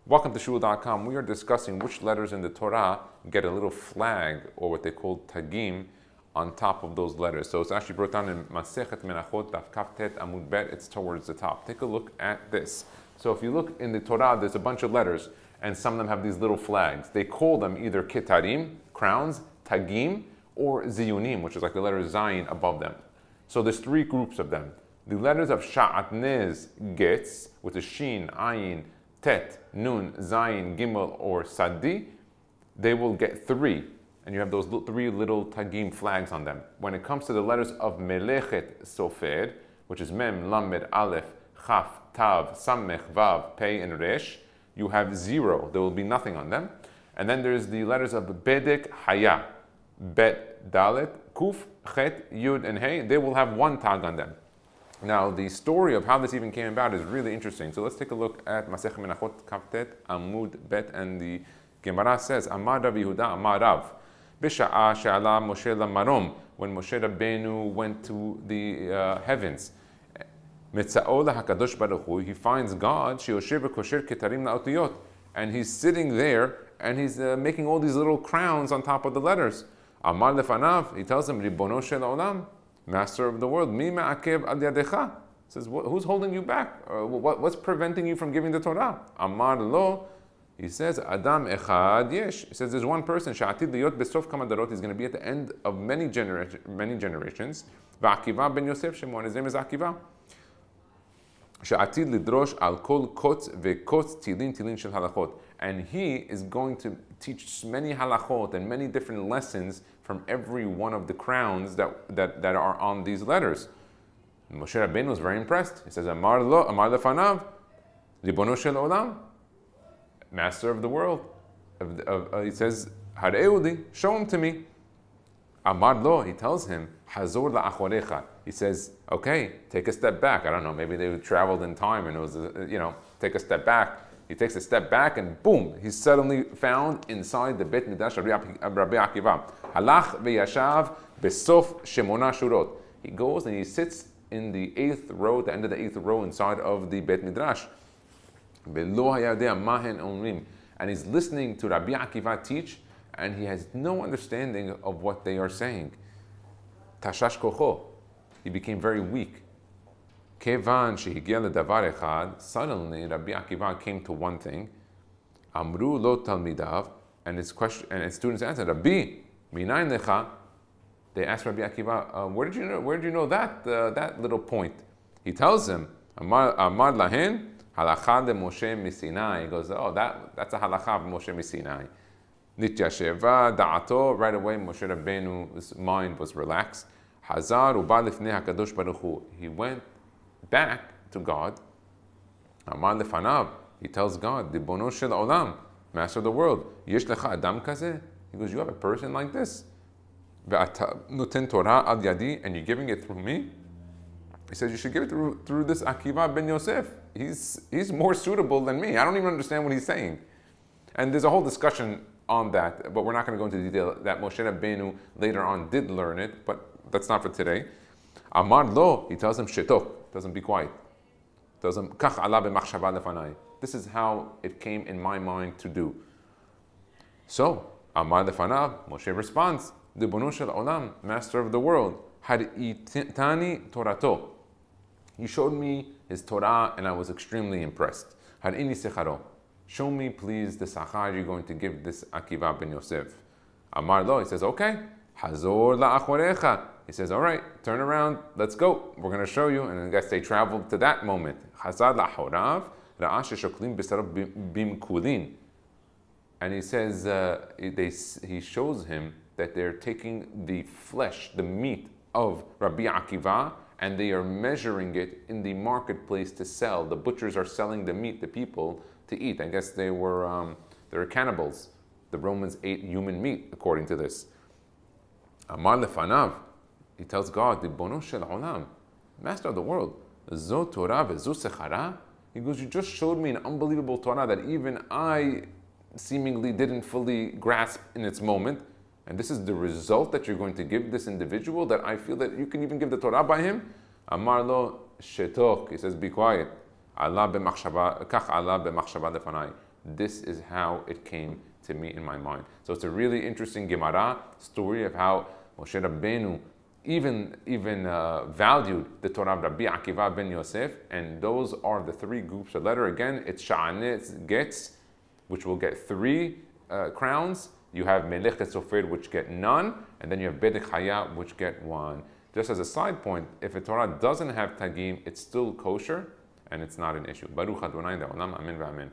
Welcome to shul.com. We are discussing which letters in the Torah get a little flag, or what they call TAGIM, on top of those letters. So it's actually brought down in Masechet Menachot, Daf Kaftet Amud Bet. It's towards the top. Take a look at this. So if you look in the Torah, there's a bunch of letters, and some of them have these little flags. They call them either Ketarim, crowns, Tagim, or Ziyunim, which is like the letter Zayin above them. So there's three groups of them. The letters of Sha'atnez Getz, with a Shin, Ayin, Tet, Nun, Zayin, Gimel, or Sadi, they will get 3. And you have those 3 little Tagim flags on them. When it comes to the letters of Melechet Sofer, which is Mem, Lamed, Aleph, Chaf, Tav, Samech, Vav, Pei, and Resh, you have 0. There will be nothing on them. And then there's the letters of Bedek, Haya, Bet, Dalet, Kuf, Chet, Yud, and Hey. They will have 1 tag on them. Now, the story of how this even came about is really interesting. So let's take a look at Masechet Menachot Kaftet Amud Bet, and the Gemara says, Amar Rav Yehuda, Amar Rav, Bisha'a She'ala Moshe Lamarom, when Moshe Rabbeinu went to the heavens. Metza'o LaHakadosh Baruch Hu, he finds God, She'yoshev V'kosher Ketarim La'otiyot, and he's sitting there, and he's making all these little crowns on top of the letters. Amar Lefanav, he tells him, Ribono Shel Olam, Master of the world, Mi ma'akev al yadecha. Says, who's holding you back? What's preventing you from giving the Torah? Amar lo. He says, Adam echad yesh. He says, there's one person, Sha'atid liyot besof kama darot. He's going to be at the end of many generations. Va'akiva ben Yosef Shemo. His name is Akiva. Sha'atid lidrosh al kol kotz ve'kotz tilin shel halachot. And he is going to teach many halachot and many different lessons from every one of the crowns that are on these letters. Moshe Rabbeinu was very impressed. He says, Amar lefanav, Ribono shel olam, Master of the world. He says, Hareudi, show him to me. Amar lo, he tells him, Hazor la'achorecha. He says, okay, take a step back. I don't know, maybe they traveled in time and it was, take a step back. He takes a step back and boom, he's suddenly found inside the Beit Midrash of Rabbi Akiva. Halach v'yashav besof shemona shurot. He goes and he sits in the 8th row, the end of the 8th row inside of the Beit Midrash. And he's listening to Rabbi Akiva teach, and he has no understanding of what they are saying. Tashash kocho. He became very weak. Kevan shehigia ledavar echad. Suddenly, Rabbi Akiva came to one thing. Amru lo talmidav, and his students answered, Rabbi, minayin lecha. They asked Rabbi Akiva, where did you know that little point? He tells them, Amar lahen halacha de Moshe misinai. He goes, oh, that's a halacha of Moshe misinai. Nityasheva da'ato. Right away, Moshe Rabbeinu's mind was relaxed. Hazar uba lifnei hakadosh baruch hu. He went back to God. Amar lefanav. He tells God, Ribono shel olam, Master of the world. Yesh lecha adam kazeh. He goes, you have a person like this. Ve'ata Torah ad yadi, and you're giving it through me. He says you should give it through this Akiva ben Yosef. He's more suitable than me. I don't even understand what he's saying. And there's a whole discussion on that, but we're not going to go into detail. That Moshe Rabbeinu later on did learn it, but that's not for today. Amar lo, he tells him shetok, tells him be quiet. Tells him kach ala b'machshava lefanai. This is how it came in my mind to do. So Amar lefanav, Moshe responds, Ribono shel olam, Master of the world, har'itani torato. He showed me his Torah, and I was extremely impressed. Har'ini secharo. Show me, please, the sachar you're going to give this Akiva ben Yosef. Amar lo, he says, okay. Hazor la'achorecha. He says, all right, turn around, let's go. We're going to show you. And I guess they traveled to that moment. Hazar la'achorav, ra'a sheshoklim b'sarav bimkulin. And he says, he shows him that they're taking the flesh, the meat of Rabbi Akiva, and they are measuring it in the marketplace to sell. The butchers are selling the meat to people to eat. I guess they were cannibals. The Romans ate human meat, according to this. Amar lefanav, he tells God, Ribono shel olam, Master of the world, zo Torah vezo sechara. He goes, you just showed me an unbelievable Torah that even I seemingly didn't fully grasp in its moment. And this is the result that you're going to give this individual, that I feel that you can even give the Torah by him? Amar lo shetok. He says, be quiet. Allah b'machshava, kach Allah b'machshava lefanai. This is how it came to me in my mind. So it's a really interesting Gemara story of how Moshe Rabbeinu even valued the Torah of Rabbi Akiva ben Yosef, and those are the three groups of letter. Again, it's Sha'aneh Getz, which will get 3 crowns. You have Melechet Sofer, which get none, and then you have Bedek Chaya, which get 1. Just as a side point, if a Torah doesn't have Tagim, it's still kosher, and it's not an issue. Baruch Adonai Le'olam, Amen v'Amen.